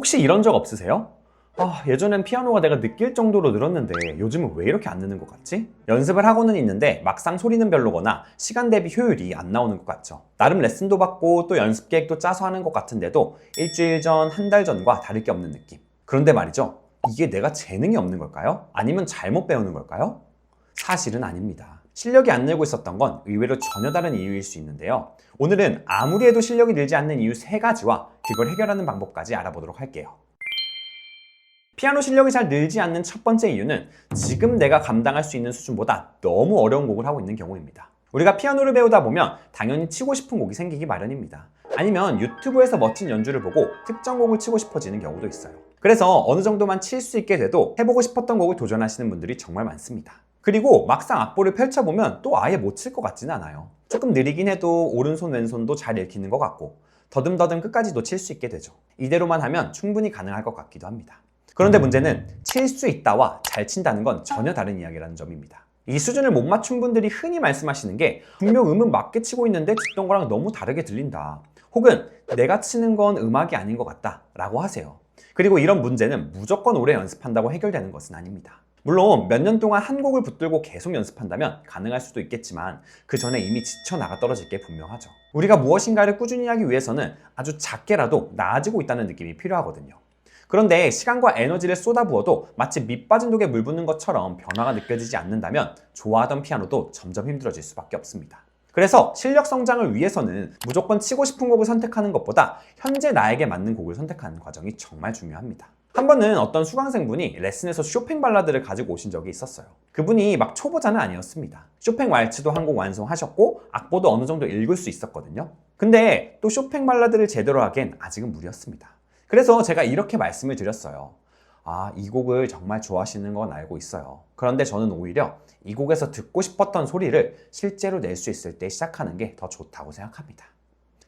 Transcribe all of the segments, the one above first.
혹시 이런 적 없으세요? 예전엔 피아노가 내가 느낄 정도로 늘었는데 요즘은 왜 이렇게 안 느는 것 같지? 연습을 하고는 있는데 막상 소리는 별로거나 시간 대비 효율이 안 나오는 것 같죠. 나름 레슨도 받고 또 연습 계획도 짜서 하는 것 같은데도 일주일 전, 한 달 전과 다를 게 없는 느낌. 그런데 말이죠. 이게 내가 재능이 없는 걸까요? 아니면 잘못 배우는 걸까요? 사실은 아닙니다. 실력이 안 늘고 있었던 건 의외로 전혀 다른 이유일 수 있는데요. 오늘은 아무리 해도 실력이 늘지 않는 이유 3가지와 그걸 해결하는 방법까지 알아보도록 할게요. 피아노 실력이 잘 늘지 않는 첫 번째 이유는 지금 내가 감당할 수 있는 수준보다 너무 어려운 곡을 하고 있는 경우입니다. 우리가 피아노를 배우다 보면 당연히 치고 싶은 곡이 생기기 마련입니다. 아니면 유튜브에서 멋진 연주를 보고 특정 곡을 치고 싶어지는 경우도 있어요. 그래서 어느 정도만 칠 수 있게 돼도 해보고 싶었던 곡을 도전하시는 분들이 정말 많습니다. 그리고 막상 악보를 펼쳐보면 또 아예 못 칠 것 같지는 않아요. 조금 느리긴 해도 오른손 왼손도 잘 읽히는 것 같고 더듬더듬 끝까지도 칠 수 있게 되죠. 이대로만 하면 충분히 가능할 것 같기도 합니다. 그런데 문제는 칠 수 있다와 잘 친다는 건 전혀 다른 이야기라는 점입니다. 이 수준을 못 맞춘 분들이 흔히 말씀하시는 게 분명 음은 맞게 치고 있는데 듣던 거랑 너무 다르게 들린다. 혹은 내가 치는 건 음악이 아닌 것 같다 라고 하세요. 그리고 이런 문제는 무조건 오래 연습한다고 해결되는 것은 아닙니다. 물론 몇 년 동안 한 곡을 붙들고 계속 연습한다면 가능할 수도 있겠지만 그 전에 이미 지쳐 나가 떨어질 게 분명하죠. 우리가 무엇인가를 꾸준히 하기 위해서는 아주 작게라도 나아지고 있다는 느낌이 필요하거든요. 그런데 시간과 에너지를 쏟아부어도 마치 밑 빠진 독에 물 붓는 것처럼 변화가 느껴지지 않는다면 좋아하던 피아노도 점점 힘들어질 수밖에 없습니다. 그래서 실력 성장을 위해서는 무조건 치고 싶은 곡을 선택하는 것보다 현재 나에게 맞는 곡을 선택하는 과정이 정말 중요합니다. 한 번은 어떤 수강생분이 레슨에서 쇼팽 발라드를 가지고 오신 적이 있었어요. 그분이 막 초보자는 아니었습니다. 쇼팽 왈츠도 한 곡 완성하셨고 악보도 어느 정도 읽을 수 있었거든요. 근데 또 쇼팽 발라드를 제대로 하기엔 아직은 무리였습니다. 그래서 제가 이렇게 말씀을 드렸어요. 이 곡을 정말 좋아하시는 건 알고 있어요. 그런데 저는 오히려 이 곡에서 듣고 싶었던 소리를 실제로 낼 수 있을 때 시작하는 게 더 좋다고 생각합니다.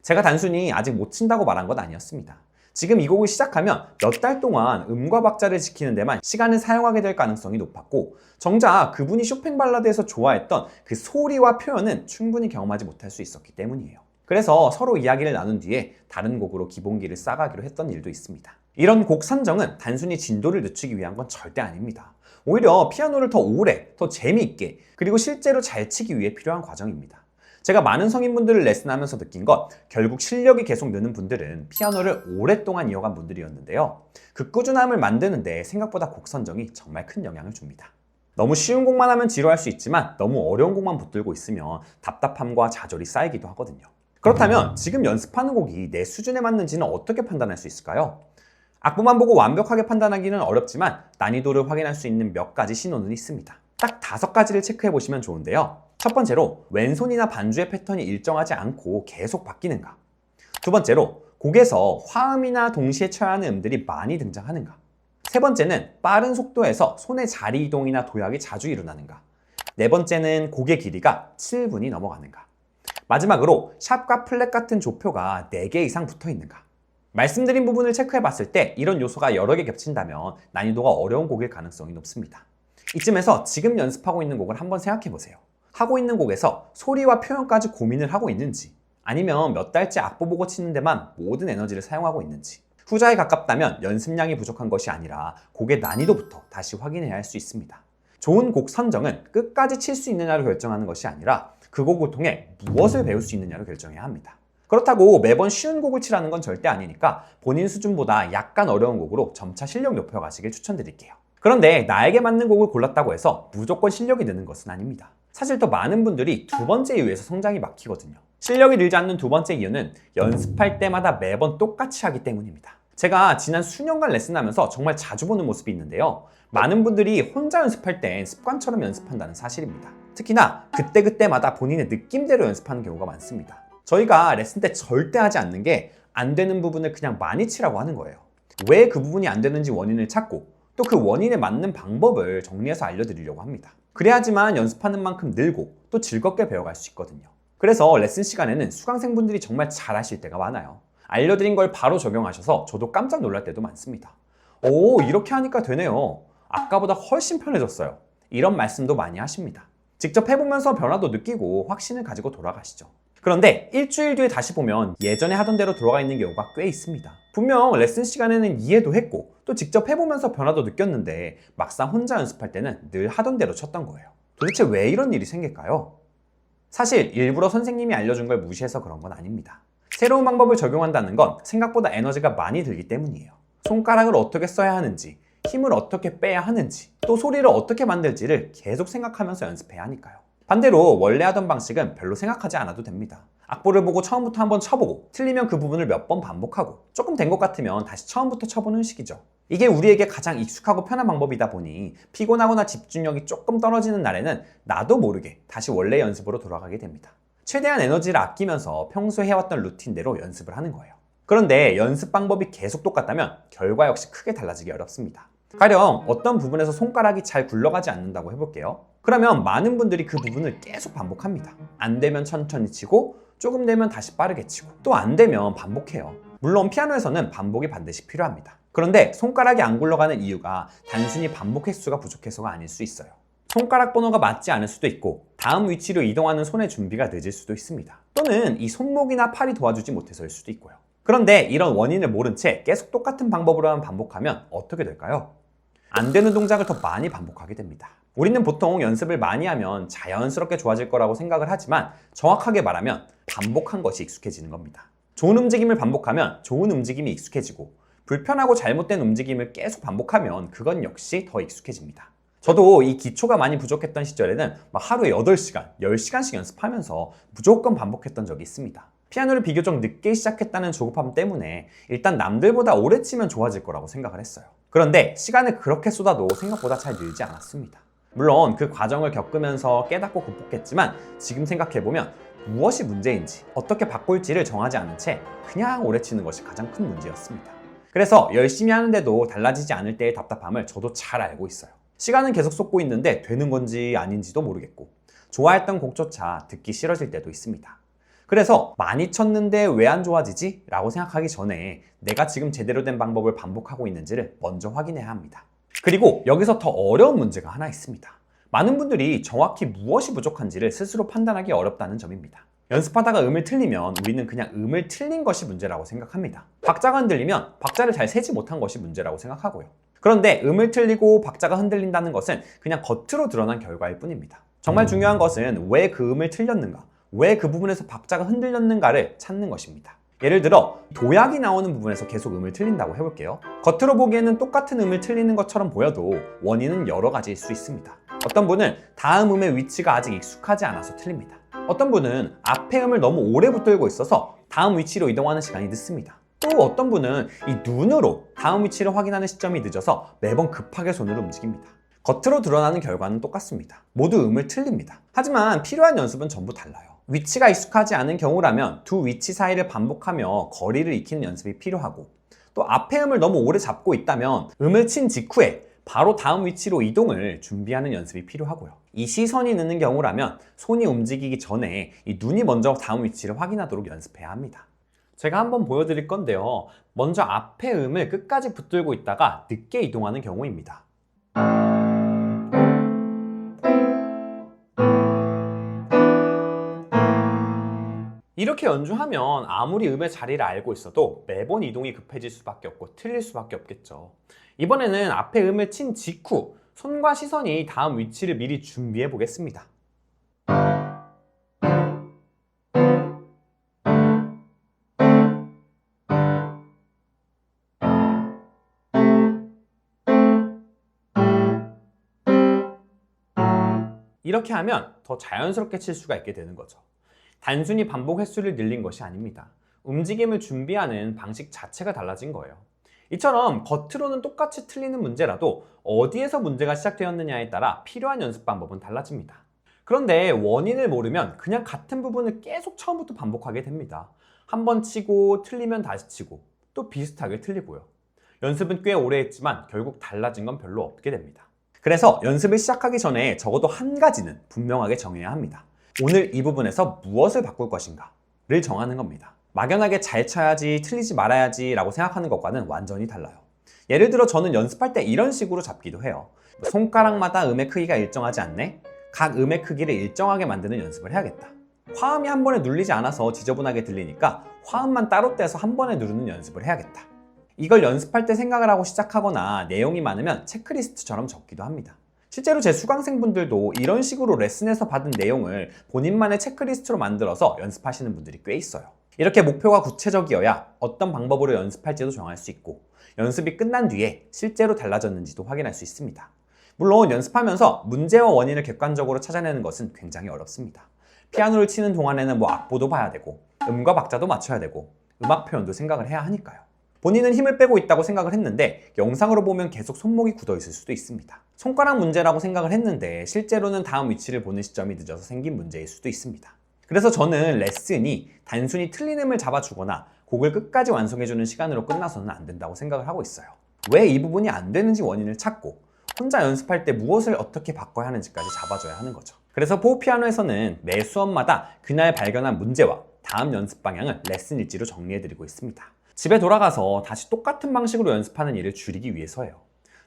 제가 단순히 아직 못 친다고 말한 건 아니었습니다. 지금 이 곡을 시작하면 몇 달 동안 음과 박자를 지키는 데만 시간을 사용하게 될 가능성이 높았고 정작 그분이 쇼팽 발라드에서 좋아했던 그 소리와 표현은 충분히 경험하지 못할 수 있었기 때문이에요. 그래서 서로 이야기를 나눈 뒤에 다른 곡으로 기본기를 쌓아가기로 했던 일도 있습니다. 이런 곡 선정은 단순히 진도를 늦추기 위한 건 절대 아닙니다. 오히려 피아노를 더 오래, 더 재미있게, 그리고 실제로 잘 치기 위해 필요한 과정입니다. 제가 많은 성인분들을 레슨하면서 느낀 것, 결국 실력이 계속 느는 분들은 피아노를 오랫동안 이어간 분들이었는데요. 그 꾸준함을 만드는데 생각보다 곡 선정이 정말 큰 영향을 줍니다. 너무 쉬운 곡만 하면 지루할 수 있지만 너무 어려운 곡만 붙들고 있으면 답답함과 좌절이 쌓이기도 하거든요. 그렇다면 지금 연습하는 곡이 내 수준에 맞는지는 어떻게 판단할 수 있을까요? 악보만 보고 완벽하게 판단하기는 어렵지만 난이도를 확인할 수 있는 몇 가지 신호는 있습니다. 딱 5가지를 체크해 보시면 좋은데요. 첫 번째로 왼손이나 반주의 패턴이 일정하지 않고 계속 바뀌는가. 두 번째로 곡에서 화음이나 동시에 쳐야 하는 음들이 많이 등장하는가. 세 번째는 빠른 속도에서 손의 자리 이동이나 도약이 자주 일어나는가. 네 번째는 곡의 길이가 7분이 넘어가는가. 마지막으로 샵과 플랫 같은 조표가 4개 이상 붙어 있는가. 말씀드린 부분을 체크해 봤을 때 이런 요소가 여러 개 겹친다면 난이도가 어려운 곡일 가능성이 높습니다. 이쯤에서 지금 연습하고 있는 곡을 한번 생각해 보세요. 하고 있는 곡에서 소리와 표현까지 고민을 하고 있는지, 아니면 몇 달째 악보 보고 치는 데만 모든 에너지를 사용하고 있는지. 후자에 가깝다면 연습량이 부족한 것이 아니라 곡의 난이도부터 다시 확인해야 할 수 있습니다. 좋은 곡 선정은 끝까지 칠 수 있느냐를 결정하는 것이 아니라 그 곡을 통해 무엇을 배울 수 있느냐를 결정해야 합니다. 그렇다고 매번 쉬운 곡을 치라는 건 절대 아니니까 본인 수준보다 약간 어려운 곡으로 점차 실력 높여가시길 추천드릴게요. 그런데 나에게 맞는 곡을 골랐다고 해서 무조건 실력이 느는 것은 아닙니다. 사실 더 많은 분들이 두 번째 이유에서 성장이 막히거든요. 실력이 늘지 않는 두 번째 이유는 연습할 때마다 매번 똑같이 하기 때문입니다. 제가 지난 수년간 레슨하면서 정말 자주 보는 모습이 있는데요. 많은 분들이 혼자 연습할 땐 습관처럼 연습한다는 사실입니다. 특히나 그때그때마다 본인의 느낌대로 연습하는 경우가 많습니다. 저희가 레슨 때 절대 하지 않는 게 안 되는 부분을 그냥 많이 치라고 하는 거예요. 왜 그 부분이 안 되는지 원인을 찾고 또 그 원인에 맞는 방법을 정리해서 알려드리려고 합니다. 그래야지만 연습하는 만큼 늘고 또 즐겁게 배워갈 수 있거든요. 그래서 레슨 시간에는 수강생분들이 정말 잘하실 때가 많아요. 알려드린 걸 바로 적용하셔서 저도 깜짝 놀랄 때도 많습니다. 오, 이렇게 하니까 되네요. 아까보다 훨씬 편해졌어요. 이런 말씀도 많이 하십니다. 직접 해보면서 변화도 느끼고 확신을 가지고 돌아가시죠. 그런데 일주일 뒤에 다시 보면 예전에 하던 대로 돌아가 있는 경우가 꽤 있습니다. 분명 레슨 시간에는 이해도 했고 또 직접 해보면서 변화도 느꼈는데 막상 혼자 연습할 때는 늘 하던 대로 쳤던 거예요. 도대체 왜 이런 일이 생길까요? 사실 일부러 선생님이 알려준 걸 무시해서 그런 건 아닙니다. 새로운 방법을 적용한다는 건 생각보다 에너지가 많이 들기 때문이에요. 손가락을 어떻게 써야 하는지, 힘을 어떻게 빼야 하는지, 또 소리를 어떻게 만들지를 계속 생각하면서 연습해야 하니까요. 반대로 원래 하던 방식은 별로 생각하지 않아도 됩니다. 악보를 보고 처음부터 한번 쳐보고 틀리면 그 부분을 몇 번 반복하고 조금 된 것 같으면 다시 처음부터 쳐보는 식이죠. 이게 우리에게 가장 익숙하고 편한 방법이다 보니 피곤하거나 집중력이 조금 떨어지는 날에는 나도 모르게 다시 원래 연습으로 돌아가게 됩니다. 최대한 에너지를 아끼면서 평소에 해왔던 루틴대로 연습을 하는 거예요. 그런데 연습 방법이 계속 똑같다면 결과 역시 크게 달라지기 어렵습니다. 가령 어떤 부분에서 손가락이 잘 굴러가지 않는다고 해볼게요. 그러면 많은 분들이 그 부분을 계속 반복합니다. 안 되면 천천히 치고 조금 되면 다시 빠르게 치고 또 안 되면 반복해요. 물론 피아노에서는 반복이 반드시 필요합니다. 그런데 손가락이 안 굴러가는 이유가 단순히 반복 횟수가 부족해서가 아닐 수 있어요. 손가락 번호가 맞지 않을 수도 있고 다음 위치로 이동하는 손의 준비가 늦을 수도 있습니다. 또는 이 손목이나 팔이 도와주지 못해서일 수도 있고요. 그런데 이런 원인을 모른 채 계속 똑같은 방법으로만 반복하면 어떻게 될까요? 안 되는 동작을 더 많이 반복하게 됩니다. 우리는 보통 연습을 많이 하면 자연스럽게 좋아질 거라고 생각을 하지만 정확하게 말하면 반복한 것이 익숙해지는 겁니다. 좋은 움직임을 반복하면 좋은 움직임이 익숙해지고 불편하고 잘못된 움직임을 계속 반복하면 그건 역시 더 익숙해집니다. 저도 이 기초가 많이 부족했던 시절에는 하루에 8시간, 10시간씩 연습하면서 무조건 반복했던 적이 있습니다. 피아노를 비교적 늦게 시작했다는 조급함 때문에 일단 남들보다 오래 치면 좋아질 거라고 생각을 했어요. 그런데 시간을 그렇게 쏟아도 생각보다 잘 늘지 않았습니다. 물론 그 과정을 겪으면서 깨닫고 극복했지만 지금 생각해보면 무엇이 문제인지 어떻게 바꿀지를 정하지 않은 채 그냥 오래 치는 것이 가장 큰 문제였습니다. 그래서 열심히 하는데도 달라지지 않을 때의 답답함을 저도 잘 알고 있어요. 시간은 계속 쏟고 있는데 되는 건지 아닌지도 모르겠고 좋아했던 곡조차 듣기 싫어질 때도 있습니다. 그래서 많이 쳤는데 왜 안 좋아지지? 라고 생각하기 전에 내가 지금 제대로 된 방법을 반복하고 있는지를 먼저 확인해야 합니다. 그리고 여기서 더 어려운 문제가 하나 있습니다. 많은 분들이 정확히 무엇이 부족한지를 스스로 판단하기 어렵다는 점입니다. 연습하다가 음을 틀리면 우리는 그냥 음을 틀린 것이 문제라고 생각합니다. 박자가 흔들리면 박자를 잘 세지 못한 것이 문제라고 생각하고요. 그런데 음을 틀리고 박자가 흔들린다는 것은 그냥 겉으로 드러난 결과일 뿐입니다. 정말 중요한 것은 왜 그 음을 틀렸는가, 왜 그 부분에서 박자가 흔들렸는가를 찾는 것입니다. 예를 들어 도약이 나오는 부분에서 계속 음을 틀린다고 해볼게요. 겉으로 보기에는 똑같은 음을 틀리는 것처럼 보여도 원인은 여러 가지일 수 있습니다. 어떤 분은 다음 음의 위치가 아직 익숙하지 않아서 틀립니다. 어떤 분은 앞에 음을 너무 오래 붙들고 있어서 다음 위치로 이동하는 시간이 늦습니다. 또 어떤 분은 이 눈으로 다음 위치를 확인하는 시점이 늦어서 매번 급하게 손으로 움직입니다. 겉으로 드러나는 결과는 똑같습니다. 모두 음을 틀립니다. 하지만 필요한 연습은 전부 달라요. 위치가 익숙하지 않은 경우라면 두 위치 사이를 반복하며 거리를 익히는 연습이 필요하고 또 앞에 음을 너무 오래 잡고 있다면 음을 친 직후에 바로 다음 위치로 이동을 준비하는 연습이 필요하고요. 이 시선이 늦는 경우라면 손이 움직이기 전에 이 눈이 먼저 다음 위치를 확인하도록 연습해야 합니다. 제가 한번 보여드릴 건데요. 먼저 앞에 음을 끝까지 붙들고 있다가 늦게 이동하는 경우입니다. 이렇게 연주하면 아무리 음의 자리를 알고 있어도 매번 이동이 급해질 수밖에 없고 틀릴 수밖에 없겠죠. 이번에는 앞에 음을 친 직후 손과 시선이 다음 위치를 미리 준비해 보겠습니다. 이렇게 하면 더 자연스럽게 칠 수가 있게 되는 거죠. 단순히 반복 횟수를 늘린 것이 아닙니다. 움직임을 준비하는 방식 자체가 달라진 거예요. 이처럼 겉으로는 똑같이 틀리는 문제라도 어디에서 문제가 시작되었느냐에 따라 필요한 연습 방법은 달라집니다. 그런데 원인을 모르면 그냥 같은 부분을 계속 처음부터 반복하게 됩니다. 한번 치고 틀리면 다시 치고 또 비슷하게 틀리고요. 연습은 꽤 오래 했지만 결국 달라진 건 별로 없게 됩니다. 그래서 연습을 시작하기 전에 적어도 한 가지는 분명하게 정해야 합니다. 오늘 이 부분에서 무엇을 바꿀 것인가를 정하는 겁니다. 막연하게 잘 쳐야지, 틀리지 말아야지 라고 생각하는 것과는 완전히 달라요. 예를 들어 저는 연습할 때 이런 식으로 잡기도 해요. 손가락마다 음의 크기가 일정하지 않네? 각 음의 크기를 일정하게 만드는 연습을 해야겠다. 화음이 한 번에 눌리지 않아서 지저분하게 들리니까 화음만 따로 떼서 한 번에 누르는 연습을 해야겠다. 이걸 연습할 때 생각을 하고 시작하거나 내용이 많으면 체크리스트처럼 적기도 합니다. 실제로 제 수강생분들도 이런 식으로 레슨에서 받은 내용을 본인만의 체크리스트로 만들어서 연습하시는 분들이 꽤 있어요. 이렇게 목표가 구체적이어야 어떤 방법으로 연습할지도 정할 수 있고 연습이 끝난 뒤에 실제로 달라졌는지도 확인할 수 있습니다. 물론 연습하면서 문제와 원인을 객관적으로 찾아내는 것은 굉장히 어렵습니다. 피아노를 치는 동안에는 악보도 봐야 되고 음과 박자도 맞춰야 되고 음악 표현도 생각을 해야 하니까요. 본인은 힘을 빼고 있다고 생각을 했는데 영상으로 보면 계속 손목이 굳어 있을 수도 있습니다. 손가락 문제라고 생각을 했는데 실제로는 다음 위치를 보는 시점이 늦어서 생긴 문제일 수도 있습니다. 그래서 저는 레슨이 단순히 틀린 음을 잡아주거나 곡을 끝까지 완성해주는 시간으로 끝나서는 안 된다고 생각을 하고 있어요. 왜 이 부분이 안 되는지 원인을 찾고 혼자 연습할 때 무엇을 어떻게 바꿔야 하는지까지 잡아줘야 하는 거죠. 그래서 포피아노에서는 매 수업마다 그날 발견한 문제와 다음 연습 방향을 레슨 일지로 정리해드리고 있습니다. 집에 돌아가서 다시 똑같은 방식으로 연습하는 일을 줄이기 위해서예요.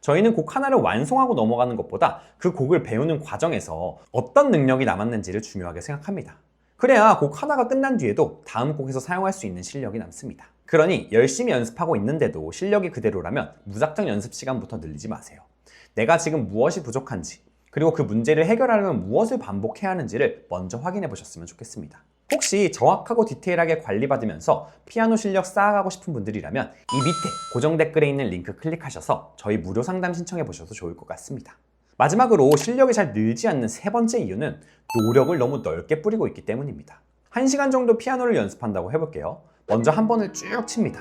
저희는 곡 하나를 완성하고 넘어가는 것보다 그 곡을 배우는 과정에서 어떤 능력이 남았는지를 중요하게 생각합니다. 그래야 곡 하나가 끝난 뒤에도 다음 곡에서 사용할 수 있는 실력이 남습니다. 그러니 열심히 연습하고 있는데도 실력이 그대로라면 무작정 연습 시간부터 늘리지 마세요. 내가 지금 무엇이 부족한지, 그리고 그 문제를 해결하려면 무엇을 반복해야 하는지를 먼저 확인해 보셨으면 좋겠습니다. 혹시 정확하고 디테일하게 관리받으면서 피아노 실력 쌓아가고 싶은 분들이라면 이 밑에 고정 댓글에 있는 링크 클릭하셔서 저희 무료 상담 신청해 보셔도 좋을 것 같습니다. 마지막으로 실력이 잘 늘지 않는 세 번째 이유는 노력을 너무 넓게 뿌리고 있기 때문입니다. 1시간 정도 피아노를 연습한다고 해볼게요. 먼저 한 번을 쭉 칩니다.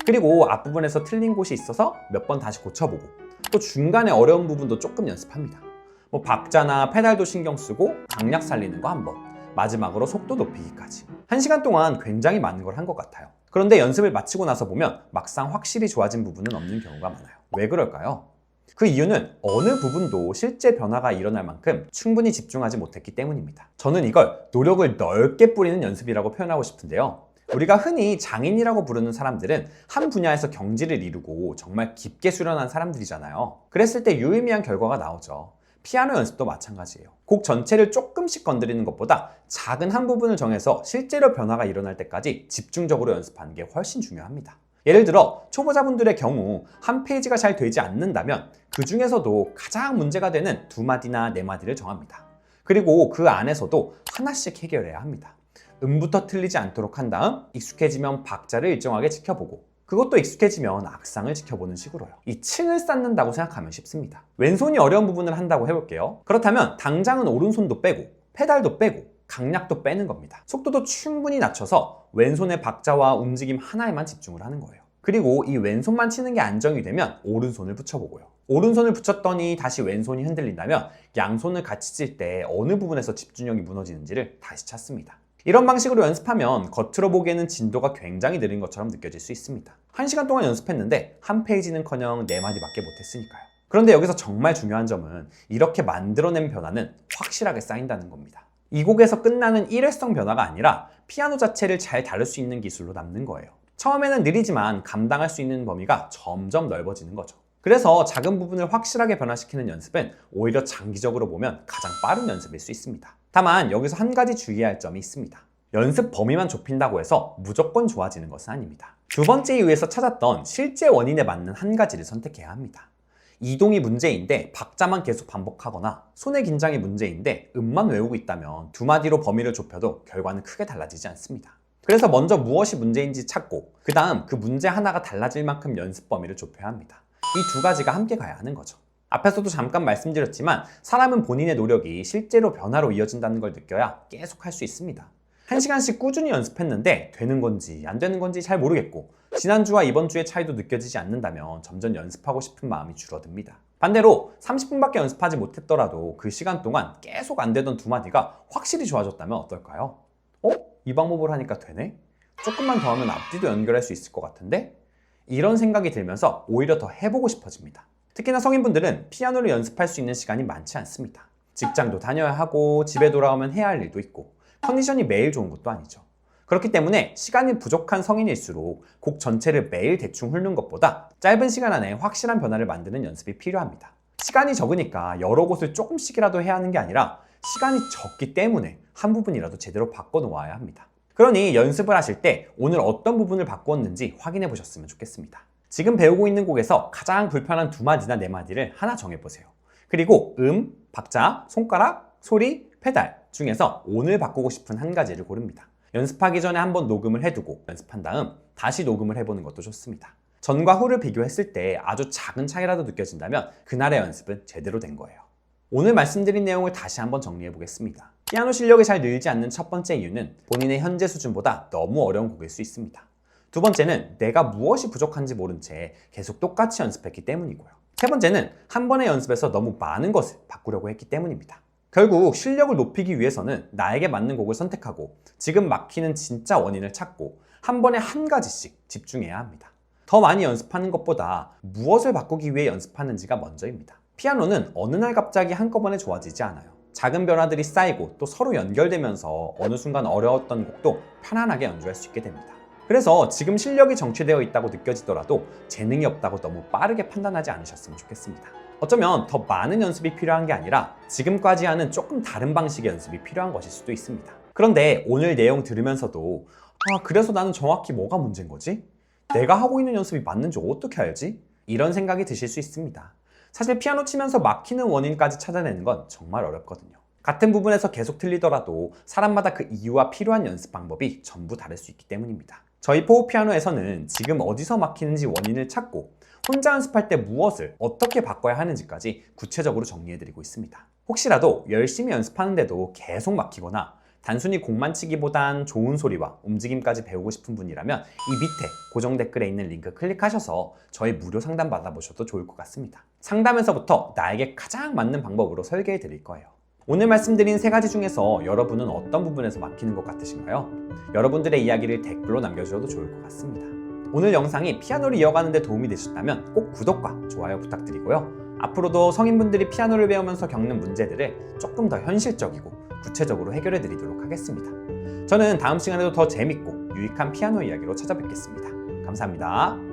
그리고 앞부분에서 틀린 곳이 있어서 몇 번 다시 고쳐보고 또 중간에 어려운 부분도 조금 연습합니다. 박자나 페달도 신경 쓰고 강약 살리는 거 한 번, 마지막으로 속도 높이기까지 1시간 동안 굉장히 많은 걸 한 것 같아요. 그런데 연습을 마치고 나서 보면 막상 확실히 좋아진 부분은 없는 경우가 많아요. 왜 그럴까요? 그 이유는 어느 부분도 실제 변화가 일어날 만큼 충분히 집중하지 못했기 때문입니다. 저는 이걸 노력을 넓게 뿌리는 연습이라고 표현하고 싶은데요. 우리가 흔히 장인이라고 부르는 사람들은 한 분야에서 경지를 이루고 정말 깊게 수련한 사람들이잖아요. 그랬을 때 유의미한 결과가 나오죠. 피아노 연습도 마찬가지예요. 곡 전체를 조금씩 건드리는 것보다 작은 한 부분을 정해서 실제로 변화가 일어날 때까지 집중적으로 연습하는 게 훨씬 중요합니다. 예를 들어 초보자분들의 경우 한 페이지가 잘 되지 않는다면 그 중에서도 가장 문제가 되는 2마디나 4마디를 정합니다. 그리고 그 안에서도 하나씩 해결해야 합니다. 음부터 틀리지 않도록 한 다음 익숙해지면 박자를 일정하게 지켜보고 그것도 익숙해지면 악상을 지켜보는 식으로요. 이 층을 쌓는다고 생각하면 쉽습니다. 왼손이 어려운 부분을 한다고 해볼게요. 그렇다면 당장은 오른손도 빼고 페달도 빼고 강약도 빼는 겁니다. 속도도 충분히 낮춰서 왼손의 박자와 움직임 하나에만 집중을 하는 거예요. 그리고 이 왼손만 치는 게 안정이 되면 오른손을 붙여보고요. 오른손을 붙였더니 다시 왼손이 흔들린다면 양손을 같이 칠 때 어느 부분에서 집중력이 무너지는지를 다시 찾습니다. 이런 방식으로 연습하면 겉으로 보기에는 진도가 굉장히 느린 것처럼 느껴질 수 있습니다. 1시간 동안 연습했는데 한 페이지는커녕 4마디밖에 못했으니까요. 그런데 여기서 정말 중요한 점은 이렇게 만들어낸 변화는 확실하게 쌓인다는 겁니다. 이 곡에서 끝나는 일회성 변화가 아니라 피아노 자체를 잘 다룰 수 있는 기술로 남는 거예요. 처음에는 느리지만 감당할 수 있는 범위가 점점 넓어지는 거죠. 그래서 작은 부분을 확실하게 변화시키는 연습은 오히려 장기적으로 보면 가장 빠른 연습일 수 있습니다. 다만 여기서 한 가지 주의해야 할 점이 있습니다. 연습 범위만 좁힌다고 해서 무조건 좋아지는 것은 아닙니다. 두 번째 이유에서 찾았던 실제 원인에 맞는 한 가지를 선택해야 합니다. 이동이 문제인데 박자만 계속 반복하거나 손의 긴장이 문제인데 음만 외우고 있다면 2마디로 범위를 좁혀도 결과는 크게 달라지지 않습니다. 그래서 먼저 무엇이 문제인지 찾고 그 다음 그 문제 하나가 달라질 만큼 연습 범위를 좁혀야 합니다. 이 두 가지가 함께 가야 하는 거죠. 앞에서도 잠깐 말씀드렸지만 사람은 본인의 노력이 실제로 변화로 이어진다는 걸 느껴야 계속 할 수 있습니다. 1시간씩 꾸준히 연습했는데 되는 건지 안 되는 건지 잘 모르겠고 지난주와 이번 주의 차이도 느껴지지 않는다면 점점 연습하고 싶은 마음이 줄어듭니다. 반대로 30분밖에 연습하지 못했더라도 그 시간 동안 계속 안 되던 2마디가 확실히 좋아졌다면 어떨까요? 이 방법을 하니까 되네? 조금만 더 하면 앞뒤도 연결할 수 있을 것 같은데? 이런 생각이 들면서 오히려 더 해보고 싶어집니다. 특히나 성인분들은 피아노를 연습할 수 있는 시간이 많지 않습니다. 직장도 다녀야 하고 집에 돌아오면 해야 할 일도 있고 컨디션이 매일 좋은 것도 아니죠. 그렇기 때문에 시간이 부족한 성인일수록 곡 전체를 매일 대충 훑는 것보다 짧은 시간 안에 확실한 변화를 만드는 연습이 필요합니다. 시간이 적으니까 여러 곳을 조금씩이라도 해야 하는 게 아니라 시간이 적기 때문에 한 부분이라도 제대로 바꿔놓아야 합니다. 그러니 연습을 하실 때 오늘 어떤 부분을 바꾸었는지 확인해 보셨으면 좋겠습니다. 지금 배우고 있는 곡에서 가장 불편한 2마디나 4마디를 하나 정해보세요. 그리고 박자, 손가락, 소리, 페달 중에서 오늘 바꾸고 싶은 한 가지를 고릅니다. 연습하기 전에 한번 녹음을 해두고 연습한 다음 다시 녹음을 해보는 것도 좋습니다. 전과 후를 비교했을 때 아주 작은 차이라도 느껴진다면 그날의 연습은 제대로 된 거예요. 오늘 말씀드린 내용을 다시 한번 정리해 보겠습니다. 피아노 실력이 잘 늘지 않는 첫 번째 이유는 본인의 현재 수준보다 너무 어려운 곡일 수 있습니다. 두 번째는 내가 무엇이 부족한지 모른 채 계속 똑같이 연습했기 때문이고요. 세 번째는 한 번의 연습에서 너무 많은 것을 바꾸려고 했기 때문입니다. 결국 실력을 높이기 위해서는 나에게 맞는 곡을 선택하고 지금 막히는 진짜 원인을 찾고 한 번에 한 가지씩 집중해야 합니다. 더 많이 연습하는 것보다 무엇을 바꾸기 위해 연습하는지가 먼저입니다. 피아노는 어느 날 갑자기 한꺼번에 좋아지지 않아요. 작은 변화들이 쌓이고 또 서로 연결되면서 어느 순간 어려웠던 곡도 편안하게 연주할 수 있게 됩니다. 그래서 지금 실력이 정체되어 있다고 느껴지더라도 재능이 없다고 너무 빠르게 판단하지 않으셨으면 좋겠습니다. 어쩌면 더 많은 연습이 필요한 게 아니라 지금까지 하는 조금 다른 방식의 연습이 필요한 것일 수도 있습니다. 그런데 오늘 내용 들으면서도 그래서 나는 정확히 뭐가 문제인 거지? 내가 하고 있는 연습이 맞는지 어떻게 알지? 이런 생각이 드실 수 있습니다. 사실 피아노 치면서 막히는 원인까지 찾아내는 건 정말 어렵거든요. 같은 부분에서 계속 틀리더라도 사람마다 그 이유와 필요한 연습 방법이 전부 다를 수 있기 때문입니다. 저희 포우피아노에서는 지금 어디서 막히는지 원인을 찾고 혼자 연습할 때 무엇을 어떻게 바꿔야 하는지까지 구체적으로 정리해드리고 있습니다. 혹시라도 열심히 연습하는데도 계속 막히거나 단순히 곡만 치기보단 좋은 소리와 움직임까지 배우고 싶은 분이라면 이 밑에 고정 댓글에 있는 링크 클릭하셔서 저희 무료 상담 받아보셔도 좋을 것 같습니다. 상담에서부터 나에게 가장 맞는 방법으로 설계해 드릴 거예요. 오늘 말씀드린 3가지 중에서 여러분은 어떤 부분에서 막히는 것 같으신가요? 여러분들의 이야기를 댓글로 남겨주셔도 좋을 것 같습니다. 오늘 영상이 피아노를 이어가는 데 도움이 되셨다면 꼭 구독과 좋아요 부탁드리고요. 앞으로도 성인분들이 피아노를 배우면서 겪는 문제들을 조금 더 현실적이고 구체적으로 해결해 드리도록 하겠습니다. 저는 다음 시간에도 더 재밌고 유익한 피아노 이야기로 찾아뵙겠습니다. 감사합니다.